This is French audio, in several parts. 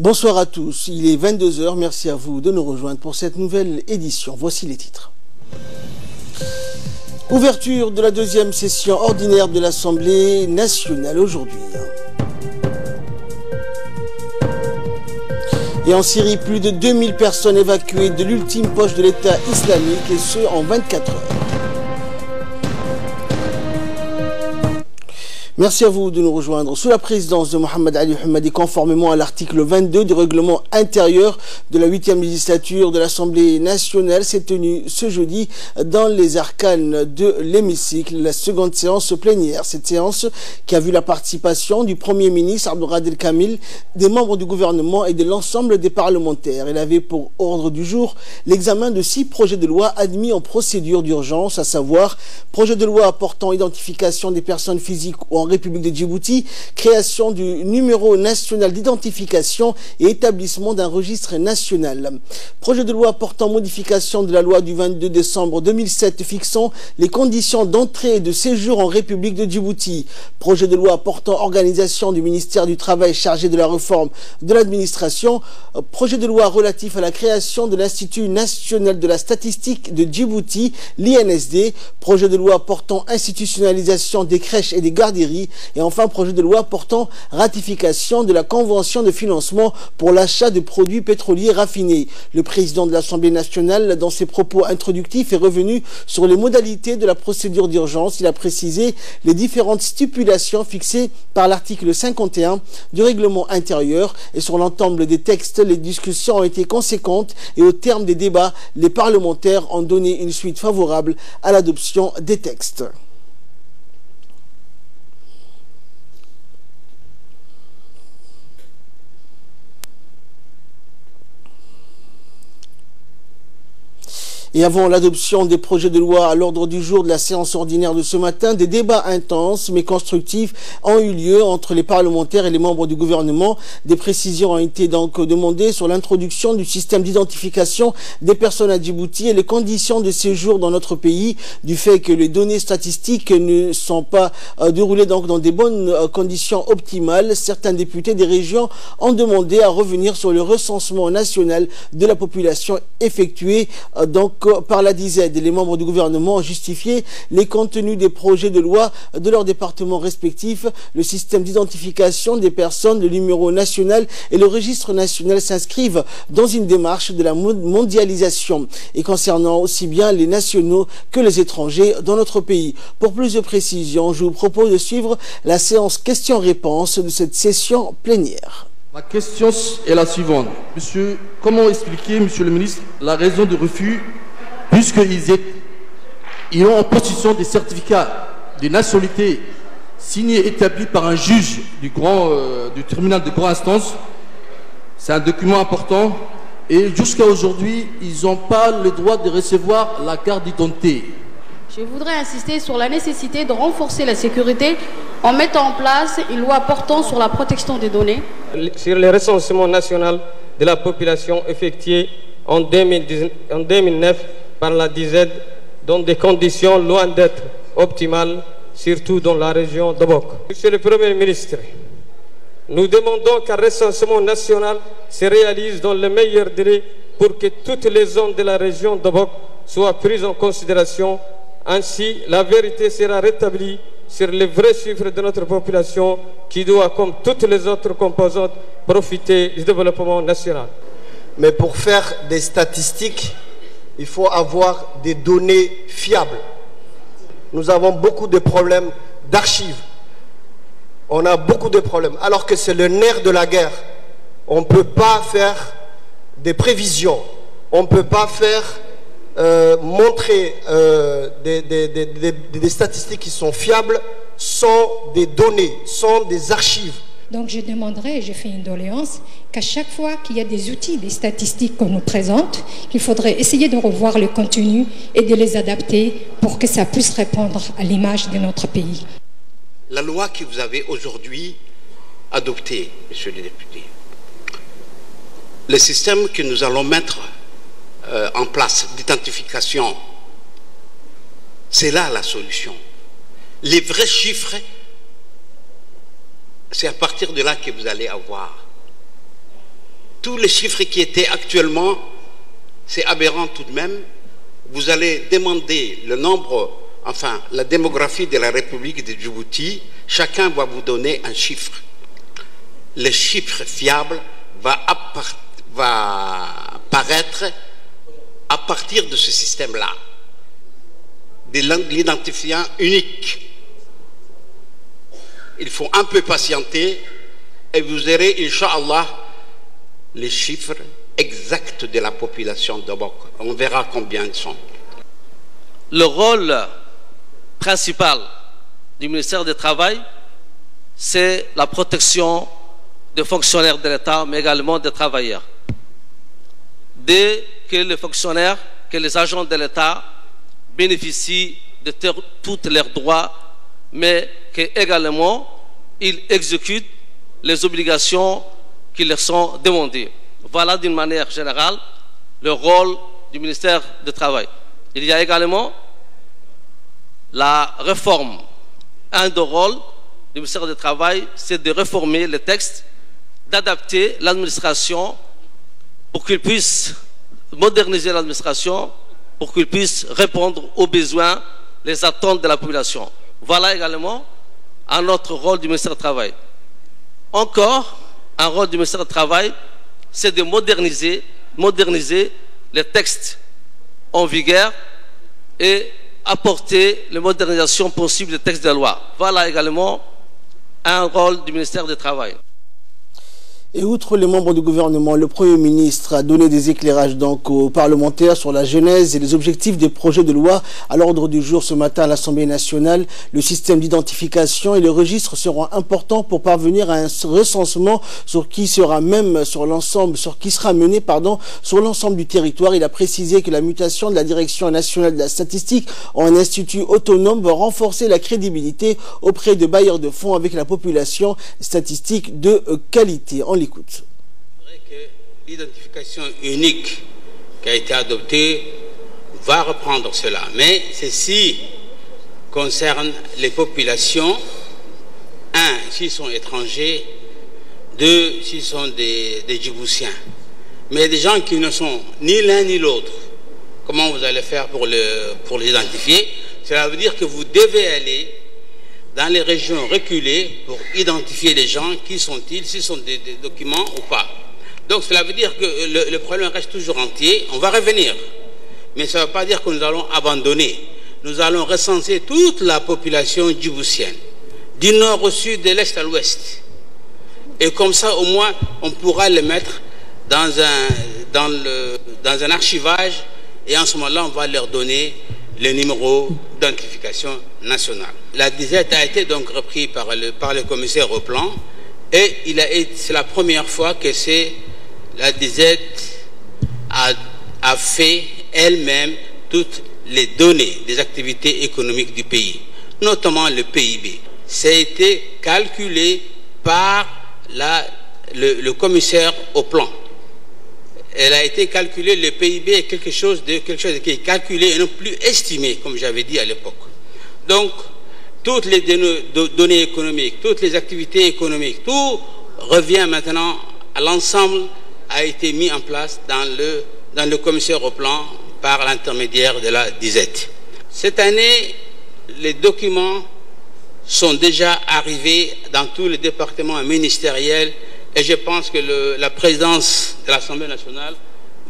Bonsoir à tous, il est 22 h, merci à vous de nous rejoindre pour cette nouvelle édition. Voici les titres. Ouverture de la deuxième session ordinaire de l'Assemblée nationale aujourd'hui. Et en Syrie, plus de 2000 personnes évacuées de l'ultime poche de l'État islamique, et ce en 24 heures. Merci à vous de nous rejoindre. Sous la présidence de Mohamed Ali Hamadi, conformément à l'article 22 du règlement intérieur de la 8e législature de l'Assemblée nationale, s'est tenue ce jeudi dans les arcanes de l'hémicycle la seconde séance plénière. Cette séance qui a vu la participation du Premier ministre Abdelkader Kamil, des membres du gouvernement et de l'ensemble des parlementaires. Elle avait pour ordre du jour l'examen de 6 projets de loi admis en procédure d'urgence, à savoir projet de loi portant identification des personnes physiques ou en République de Djibouti, création du numéro national d'identification et établissement d'un registre national. Projet de loi portant modification de la loi du 22 décembre 2007 fixant les conditions d'entrée et de séjour en République de Djibouti. Projet de loi portant organisation du ministère du Travail chargé de la réforme de l'administration. Projet de loi relatif à la création de l'Institut national de la statistique de Djibouti, l'INSD. Projet de loi portant institutionnalisation des crèches et des garderies. Et enfin, projet de loi portant ratification de la convention de financement pour l'achat de produits pétroliers raffinés. Le président de l'Assemblée nationale, dans ses propos introductifs, est revenu sur les modalités de la procédure d'urgence. Il a précisé les différentes stipulations fixées par l'article 51 du règlement intérieur. Et sur l'ensemble des textes, les discussions ont été conséquentes et au terme des débats, les parlementaires ont donné une suite favorable à l'adoption des textes. Et avant l'adoption des projets de loi à l'ordre du jour de la séance ordinaire de ce matin, des débats intenses mais constructifs ont eu lieu entre les parlementaires et les membres du gouvernement. Des précisions ont été donc demandées sur l'introduction du système d'identification des personnes à Djibouti et les conditions de séjour dans notre pays, du fait que les données statistiques ne sont pas déroulées donc dans des bonnes conditions optimales. Certains députés des régions ont demandé à revenir sur le recensement national de la population effectué par la DIZED. Les membres du gouvernement ont justifié les contenus des projets de loi de leurs départements respectifs. Le système d'identification des personnes, le numéro national et le registre national s'inscrivent dans une démarche de la mondialisation et concernant aussi bien les nationaux que les étrangers dans notre pays. Pour plus de précisions, je vous propose de suivre la séance questions-réponses de cette session plénière. Ma question est la suivante. Monsieur, comment expliquer, monsieur le ministre, la raison de refus, puisqu'ils ont en possession des certificats de nationalité signés et établis par un juge du tribunal de grande instance. C'est un document important. Et jusqu'à aujourd'hui, ils n'ont pas le droit de recevoir la carte d'identité. Je voudrais insister sur la nécessité de renforcer la sécurité en mettant en place une loi portant sur la protection des données. Sur le recensement national de la population effectué en 2009 par la DIZED dans des conditions loin d'être optimales, surtout dans la région d'Obok. Monsieur le Premier ministre, nous demandons qu'un recensement national se réalise dans le meilleur délai pour que toutes les zones de la région d'Obok soient prises en considération. Ainsi, la vérité sera rétablie sur les vrais chiffres de notre population qui doit, comme toutes les autres composantes, profiter du développement national. Mais pour faire des statistiques, il faut avoir des données fiables. Nous avons beaucoup de problèmes d'archives. On a beaucoup de problèmes, alors que c'est le nerf de la guerre. On ne peut pas faire des prévisions. On ne peut pas faire montrer des statistiques qui sont fiables sans des données, sans des archives. Donc je demanderai, et j'ai fait une doléance, qu'à chaque fois qu'il y a des outils, des statistiques qu'on nous présente, qu'il faudrait essayer de revoir le contenu et de les adapter pour que ça puisse répondre à l'image de notre pays. La loi que vous avez aujourd'hui adoptée, monsieur le député, le système que nous allons mettre en place d'identification, c'est là la solution. Les vrais chiffres, c'est à partir de là que vous allez avoir tous les chiffres qui étaient actuellement, c'est aberrant tout de même. Vous allez demander le nombre, enfin la démographie de la République de Djibouti, chacun va vous donner un chiffre. Le chiffre fiable va apparaître à partir de ce système-là, de l'identifiant unique. Il faut un peu patienter et vous aurez, Inch'Allah, les chiffres exacts de la population de Bok. On verra combien ils sont. Le rôle principal du ministère du Travail, c'est la protection des fonctionnaires de l'État, mais également des travailleurs. Dès que les fonctionnaires, que les agents de l'État bénéficient de tous leurs droits, mais qu'également ils exécutent les obligations qui leur sont demandées. Voilà d'une manière générale le rôle du ministère du Travail. Il y a également la réforme. Un des rôles du ministère du Travail, c'est de réformer les textes, d'adapter l'administration pour qu'il puisse moderniser l'administration, pour qu'il puisse répondre aux besoins, les attentes de la population. Voilà également un autre rôle du ministère du Travail. Encore, un rôle du ministère du Travail, c'est de moderniser les textes en vigueur et apporter les modernisations possibles des textes de loi. Voilà également un rôle du ministère du Travail. Et outre les membres du gouvernement, le Premier ministre a donné des éclairages donc aux parlementaires sur la genèse et les objectifs des projets de loi à l'ordre du jour ce matin à l'Assemblée nationale. Le système d'identification et le registre seront importants pour parvenir à un recensement qui sera mené sur l'ensemble du territoire. Il a précisé que la mutation de la Direction nationale de la statistique en un institut autonome va renforcer la crédibilité auprès de bailleurs de fonds avec la population statistique de qualité. On l'écoute. C'est vrai que l'identification unique qui a été adoptée va reprendre cela, mais ceci concerne les populations, un, s'ils sont étrangers, deux, s'ils sont des Djiboutiens. Mais des gens qui ne sont ni l'un ni l'autre, comment vous allez faire pour les identifier? Cela veut dire que vous devez aller dans les régions reculées pour identifier les gens, qui sont-ils, s'ils sont des documents ou pas. Donc cela veut dire que le problème reste toujours entier. On va revenir, mais ça ne veut pas dire que nous allons abandonner. Nous allons recenser toute la population djiboutienne, du nord au sud, de l'est à l'ouest. Et comme ça, au moins, on pourra les mettre dans un archivage, et en ce moment-là, on va leur donner le numéro d'identification nationale. La disette a été donc reprise par le commissaire au plan, et c'est la première fois que la disette a fait elle-même toutes les données des activités économiques du pays, notamment le PIB. Ça a été calculé par le commissaire au plan. Elle a été calculée, le PIB est quelque chose qui est calculé et non plus estimé, comme j'avais dit à l'époque. Donc, toutes les données économiques, toutes les activités économiques, tout revient maintenant à l'ensemble, a été mis en place dans le commissaire au plan par l'intermédiaire de la disette. Cette année, les documents sont déjà arrivés dans tous les départements ministériels, et je pense que la présidence de l'Assemblée nationale,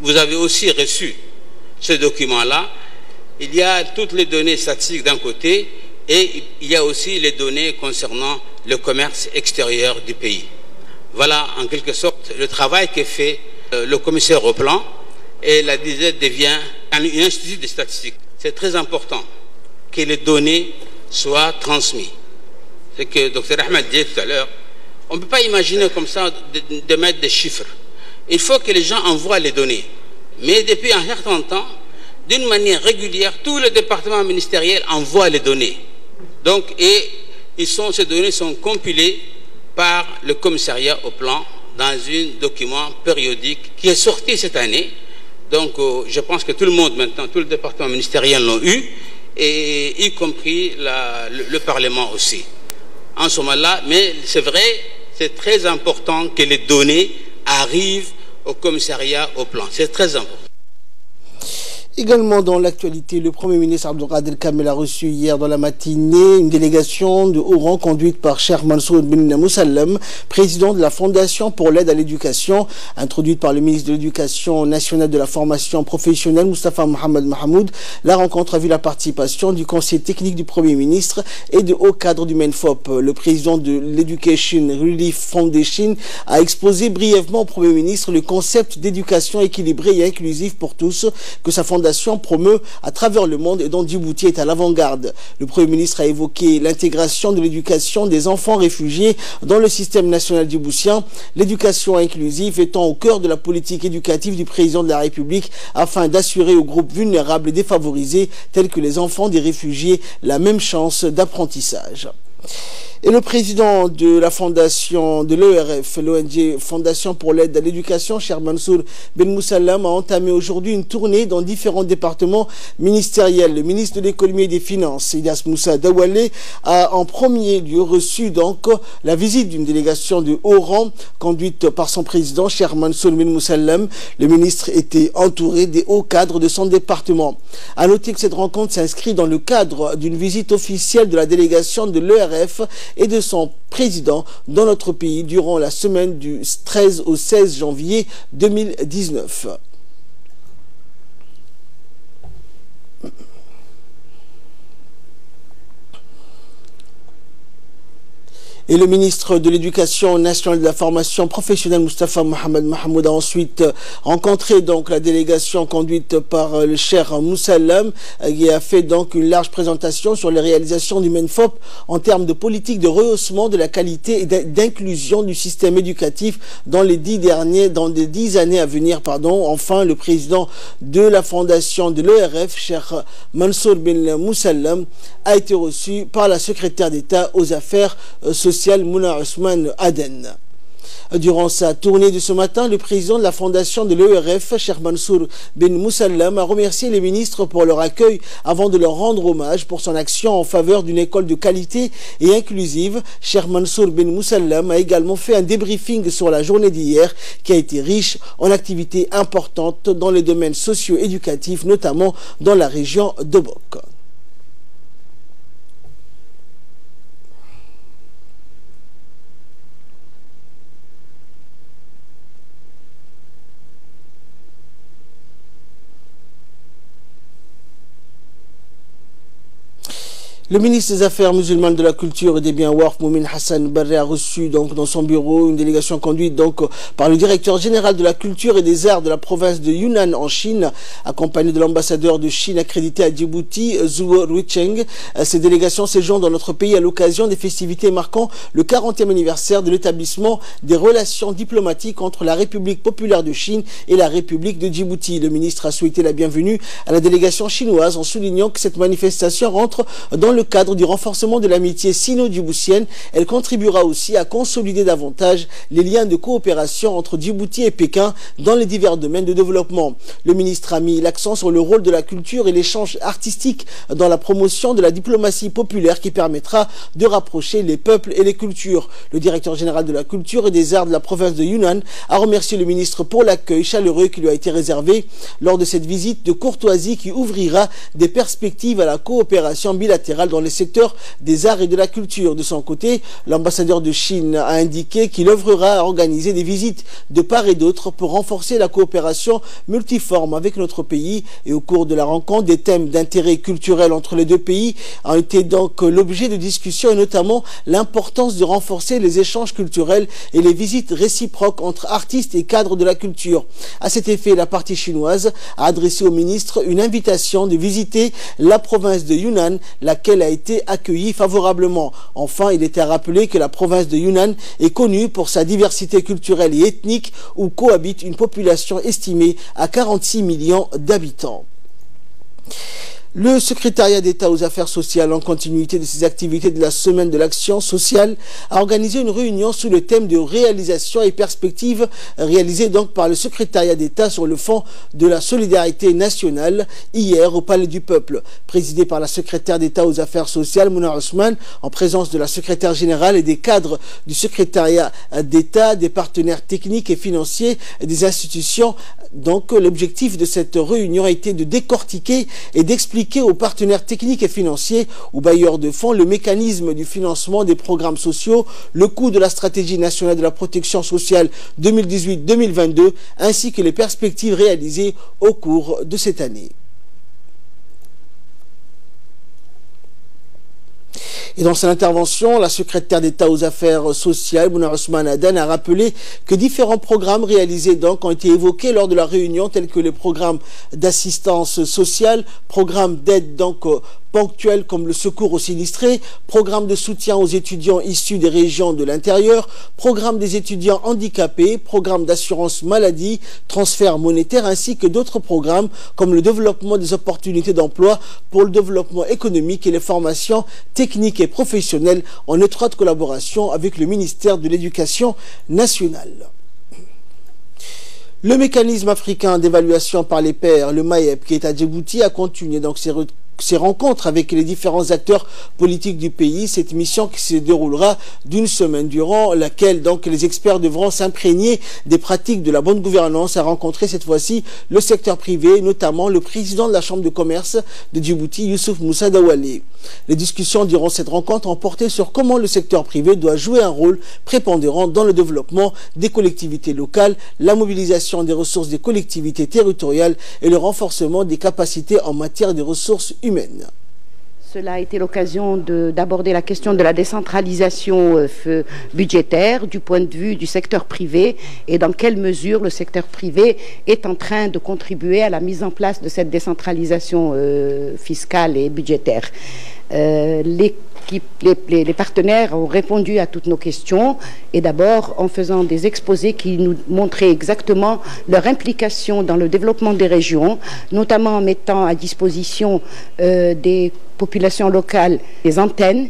vous avez aussi reçu ce document-là. Il y a toutes les données statistiques d'un côté, et il y a aussi les données concernant le commerce extérieur du pays. Voilà en quelque sorte le travail que fait le commissaire au plan, et la disette devient un institut de statistiques. C'est très important que les données soient transmises. C'est que Dr Ahmed disait tout à l'heure, on ne peut pas imaginer comme ça de mettre des chiffres. Il faut que les gens envoient les données. Mais depuis un certain temps, d'une manière régulière, tous les départements ministériels envoient les données. Donc, ces données sont compilées par le commissariat au plan dans un document périodique qui est sorti cette année. Donc, je pense que tout le monde maintenant, tous les départements ministériels l'ont eu, et y compris le Parlement aussi. En ce moment-là, mais c'est vrai, c'est très important que les données arrivent au commissariat au plan. C'est très important. Également dans l'actualité, le Premier ministre Abdelkader Kamel a reçu hier dans la matinée une délégation de haut rang conduite par Cheikh Mansour bin Moussalem, président de la Fondation pour l'aide à l'éducation, introduite par le ministre de l'Éducation nationale de la formation professionnelle Moustapha Mohamed Mahamoud. La rencontre a vu la participation du conseil technique du Premier ministre et de hauts cadres du MENFOP. Le président de l'Education Relief Foundation a exposé brièvement au Premier ministre le concept d'éducation équilibrée et inclusive pour tous que sa fondation promeut à travers le monde et dont Djibouti est à l'avant-garde. Le Premier ministre a évoqué l'intégration de l'éducation des enfants réfugiés dans le système national djiboutien, l'éducation inclusive étant au cœur de la politique éducative du président de la République afin d'assurer aux groupes vulnérables et défavorisés tels que les enfants des réfugiés la même chance d'apprentissage. Et le président de la fondation de l'ERF, l'ONG Fondation pour l'aide à l'éducation, Cheikh Mansour bin Moussalem, a entamé aujourd'hui une tournée dans différents départements ministériels. Le ministre de l'économie et des finances, Ilyas Moussa Dawale, a en premier lieu reçu donc la visite d'une délégation de haut rang conduite par son président, Cheikh Mansour bin Moussalem. Le ministre était entouré des hauts cadres de son département. À noter que cette rencontre s'inscrit dans le cadre d'une visite officielle de la délégation de l'ERF et de son président dans notre pays durant la semaine du 13 au 16 janvier 2019. Et le ministre de l'Éducation nationale de la formation professionnelle Moustapha Mohamed Mahamoud a ensuite rencontré donc la délégation conduite par le Cheikh Moussalem qui a fait donc une large présentation sur les réalisations du MENFOP en termes de politique de rehaussement de la qualité et d'inclusion du système éducatif dans les 10 années à venir. Enfin, le président de la fondation de l'ERF, Cheikh Mansour bin Moussalem, a été reçu par la secrétaire d'État aux affaires sociales Mouna Ousmane Aden. Durant sa tournée de ce matin, le président de la fondation de l'ERF, Cheikh Mansour bin Moussalem, a remercié les ministres pour leur accueil avant de leur rendre hommage pour son action en faveur d'une école de qualité et inclusive. Cheikh Mansour bin Moussalem a également fait un débriefing sur la journée d'hier qui a été riche en activités importantes dans les domaines socio-éducatifs, notamment dans la région d'Obok. Le ministre des Affaires musulmanes, de la Culture et des Biens Waqf, Moumin Hassan Barré, a reçu donc dans son bureau une délégation conduite donc par le directeur général de la Culture et des Arts de la province de Yunnan en Chine, accompagné de l'ambassadeur de Chine accrédité à Djibouti, Zhuo Ruicheng. Ces délégations séjournent dans notre pays à l'occasion des festivités marquant le 40e anniversaire de l'établissement des relations diplomatiques entre la République populaire de Chine et la République de Djibouti. Le ministre a souhaité la bienvenue à la délégation chinoise en soulignant que cette manifestation rentre dans le cadre du renforcement de l'amitié sino-djiboutienne. Elle contribuera aussi à consolider davantage les liens de coopération entre Djibouti et Pékin dans les divers domaines de développement. Le ministre a mis l'accent sur le rôle de la culture et l'échange artistique dans la promotion de la diplomatie populaire qui permettra de rapprocher les peuples et les cultures. Le directeur général de la Culture et des Arts de la province de Yunnan a remercié le ministre pour l'accueil chaleureux qui lui a été réservé lors de cette visite de courtoisie qui ouvrira des perspectives à la coopération bilatérale dans les secteurs des arts et de la culture. De son côté, l'ambassadeur de Chine a indiqué qu'il œuvrera à organiser des visites de part et d'autre pour renforcer la coopération multiforme avec notre pays. Et au cours de la rencontre, des thèmes d'intérêt culturel entre les deux pays ont été donc l'objet de discussions, et notamment l'importance de renforcer les échanges culturels et les visites réciproques entre artistes et cadres de la culture. À cet effet, la partie chinoise a adressé au ministre une invitation de visiter la province de Yunnan, laquelle a été accueillie favorablement. Enfin, il était à rappeler que la province de Yunnan est connue pour sa diversité culturelle et ethnique où cohabite une population estimée à 46 millions d'habitants. Le secrétariat d'État aux affaires sociales, en continuité de ses activités de la semaine de l'action sociale, a organisé une réunion sous le thème de réalisation et perspectives réalisée donc par le secrétariat d'État sur le fond de la solidarité nationale hier au Palais du Peuple. Présidé par la secrétaire d'État aux affaires sociales, Mouna Ousmane, en présence de la secrétaire générale et des cadres du secrétariat d'État, des partenaires techniques et financiers et des institutions. Donc l'objectif de cette réunion a été de décortiquer et d'expliquer aux partenaires techniques et financiers, aux bailleurs de fonds, le mécanisme du financement des programmes sociaux, le coût de la stratégie nationale de la protection sociale 2018-2022, ainsi que les perspectives réalisées au cours de cette année. Et dans son intervention, la secrétaire d'État aux affaires sociales, Mouna Ousmane Adan, a rappelé que différents programmes réalisés donc ont été évoqués lors de la réunion, tels que les programmes d'assistance sociale, programmes d'aide donc ponctuels comme le secours aux sinistrés, programme de soutien aux étudiants issus des régions de l'intérieur, programme des étudiants handicapés, programme d'assurance maladie, transfert monétaire, ainsi que d'autres programmes comme le développement des opportunités d'emploi pour le développement économique et les formations techniques et professionnelles en étroite collaboration avec le ministère de l'Éducation nationale. Le mécanisme africain d'évaluation par les pairs, le MAEP, qui est à Djibouti, a continué donc ses rencontres avec les différents acteurs politiques du pays. Cette mission qui se déroulera d'une semaine durant laquelle donc les experts devront s'imprégner des pratiques de la bonne gouvernance, a rencontré cette fois-ci le secteur privé, notamment le président de la Chambre de commerce de Djibouti, Youssouf Moussa Dawale. Les discussions durant cette rencontre ont porté sur comment le secteur privé doit jouer un rôle prépondérant dans le développement des collectivités locales, la mobilisation des ressources des collectivités territoriales et le renforcement des capacités en matière de ressources humaines. Cela a été l'occasion d'aborder la question de la décentralisation budgétaire du point de vue du secteur privé et dans quelle mesure le secteur privé est en train de contribuer à la mise en place de cette décentralisation fiscale et budgétaire. Les partenaires ont répondu à toutes nos questions et d'abord en faisant des exposés qui nous montraient exactement leur implication dans le développement des régions, notamment en mettant à disposition des populations locales des antennes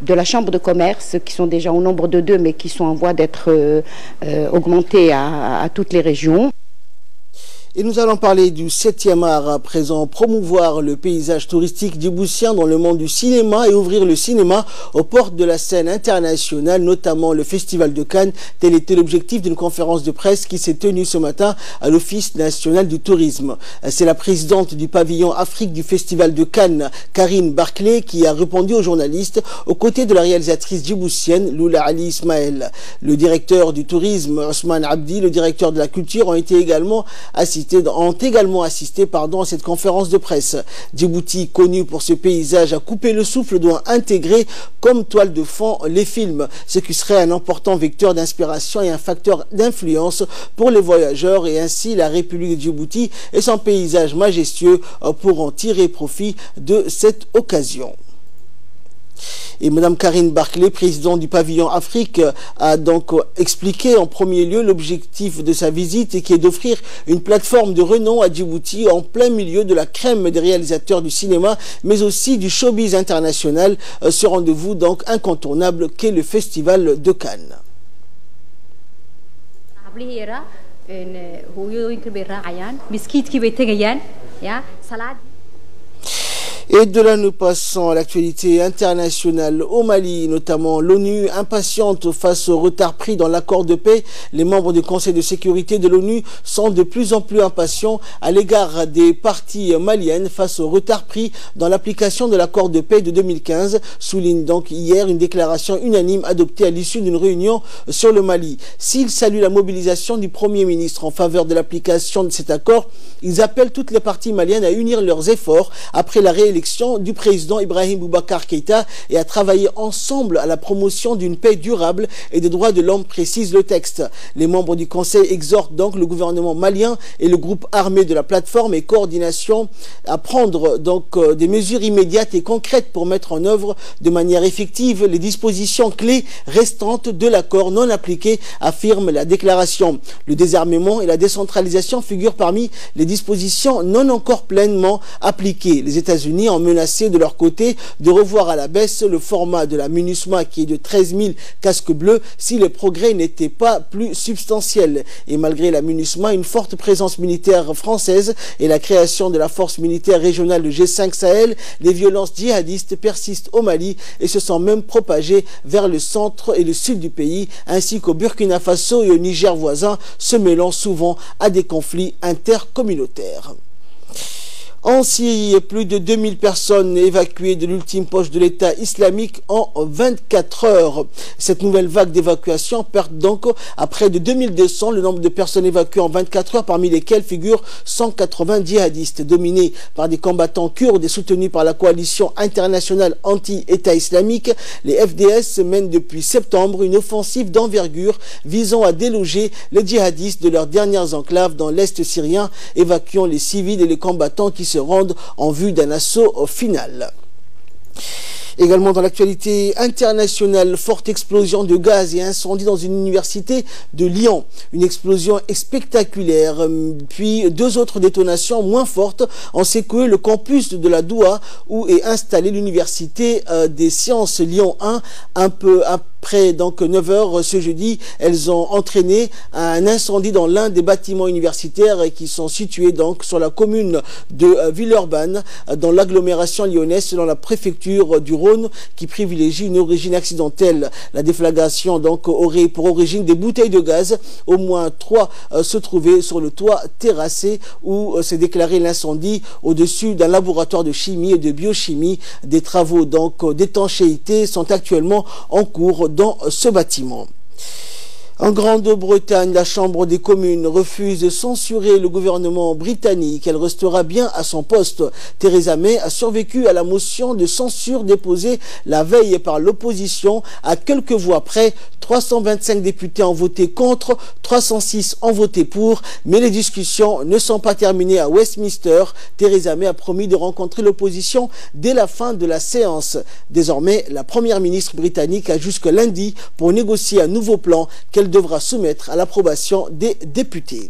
de la Chambre de commerce, qui sont déjà au nombre de 2, mais qui sont en voie d'être augmentées à toutes les régions. Et nous allons parler du 7e art à présent, promouvoir le paysage touristique djiboutien dans le monde du cinéma et ouvrir le cinéma aux portes de la scène internationale, notamment le Festival de Cannes. Tel était l'objectif d'une conférence de presse qui s'est tenue ce matin à l'Office national du tourisme. C'est la présidente du pavillon Afrique du Festival de Cannes, Karine Barclay, qui a répondu aux journalistes aux côtés de la réalisatrice djiboutienne Loula Ali Ismaël. Le directeur du tourisme, Ousmane Abdi, le directeur de la culture ont également assisté à cette conférence de presse. Djibouti, connu pour ce paysage à couper le souffle, doit intégrer comme toile de fond les films, ce qui serait un important vecteur d'inspiration et un facteur d'influence pour les voyageurs, et ainsi la République de Djibouti et son paysage majestueux pourront tirer profit de cette occasion. Et Mme Karine Barclay, présidente du pavillon Afrique, a donc expliqué en premier lieu l'objectif de sa visite, qui est d'offrir une plateforme de renom à Djibouti en plein milieu de la crème des réalisateurs du cinéma, mais aussi du showbiz international, ce rendez-vous donc incontournable qu'est le Festival de Cannes. Et de là, nous passons à l'actualité internationale au Mali, notamment l'ONU impatiente face au retard pris dans l'accord de paix. Les membres du Conseil de sécurité de l'ONU sont de plus en plus impatients à l'égard des parties maliennes face au retard pris dans l'application de l'accord de paix de 2015, souligne donc hier une déclaration unanime adoptée à l'issue d'une réunion sur le Mali. S'ils saluent la mobilisation du Premier ministre en faveur de l'application de cet accord, ils appellent toutes les parties maliennes à unir leurs efforts après la réélection l'élection du président Ibrahim Boubacar Keïta et à travailler ensemble à la promotion d'une paix durable et des droits de l'homme, précise le texte. Les membres du Conseil exhortent donc le gouvernement malien et le groupe armé de la plateforme et coordination à prendre donc des mesures immédiates et concrètes pour mettre en œuvre de manière effective les dispositions clés restantes de l'accord non appliqué, affirme la déclaration. Le désarmement et la décentralisation figurent parmi les dispositions non encore pleinement appliquées. Les États-Unis ont menacé de leur côté de revoir à la baisse le format de la MINUSMA qui est de 13 000 casques bleus si les progrès n'étaient pas plus substantiels. Et malgré la MINUSMA, une forte présence militaire française et la création de la force militaire régionale de G5 Sahel, les violences djihadistes persistent au Mali et se sont même propagées vers le centre et le sud du pays, ainsi qu'au Burkina Faso et au Niger voisin, se mêlant souvent à des conflits intercommunautaires. En Syrie, plus de 2000 personnes évacuées de l'ultime poche de l'État islamique en 24 heures. Cette nouvelle vague d'évacuation porte donc à près de 2200 le nombre de personnes évacuées en 24 heures, parmi lesquelles figurent 180 djihadistes dominés par des combattants kurdes et soutenus par la coalition internationale anti-État islamique. Les FDS mènent depuis septembre une offensive d'envergure visant à déloger les djihadistes de leurs dernières enclaves dans l'Est syrien, évacuant les civils et les combattants qui se rendent en vue d'un assaut final. Également dans l'actualité internationale, forte explosion de gaz et incendie dans une université de Lyon. Une explosion spectaculaire, puis deux autres détonations moins fortes ont secoué le campus de la Doua où est installée l'université des sciences Lyon 1 un peu après donc 9 heures ce jeudi. Elles ont entraîné un incendie dans l'un des bâtiments universitaires qui sont situés donc sur la commune de Villeurbanne dans l'agglomération lyonnaise selon la préfecture du Rhône qui privilégie une origine accidentelle. La déflagration donc aurait pour origine des bouteilles de gaz. Au moins 3 se trouvaient sur le toit terrassé où s'est déclaré l'incendie au-dessus d'un laboratoire de chimie et de biochimie. Des travaux donc d'étanchéité sont actuellement en cours dans ce bâtiment. En Grande-Bretagne, la Chambre des communes refuse de censurer le gouvernement britannique. Elle restera bien à son poste. Theresa May a survécu à la motion de censure déposée la veille par l'opposition. À quelques voix près, 325 députés ont voté contre, 306 ont voté pour. Mais les discussions ne sont pas terminées à Westminster. Theresa May a promis de rencontrer l'opposition dès la fin de la séance. Désormais, la première ministre britannique a jusque lundi pour négocier un nouveau plan qu'elle devra soumettre à l'approbation des députés.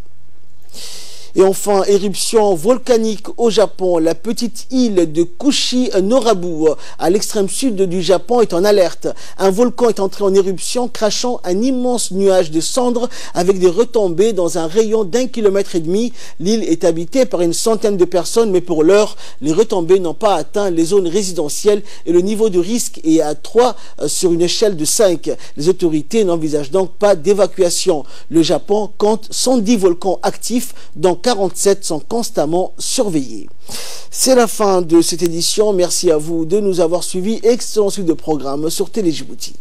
Et enfin, éruption volcanique au Japon. La petite île de Kushi-Norabu, à l'extrême sud du Japon, est en alerte. Un volcan est entré en éruption, crachant un immense nuage de cendres avec des retombées dans un rayon d'1,5 km. L'île est habitée par une centaine de personnes, mais pour l'heure, les retombées n'ont pas atteint les zones résidentielles et le niveau de risque est à 3 sur une échelle de 5. Les autorités n'envisagent donc pas d'évacuation. Le Japon compte 110 volcans actifs, dont 47 sont constamment surveillés. C'est la fin de cette édition. Merci à vous de nous avoir suivis. Excellent suite de programme sur Télé Djibouti.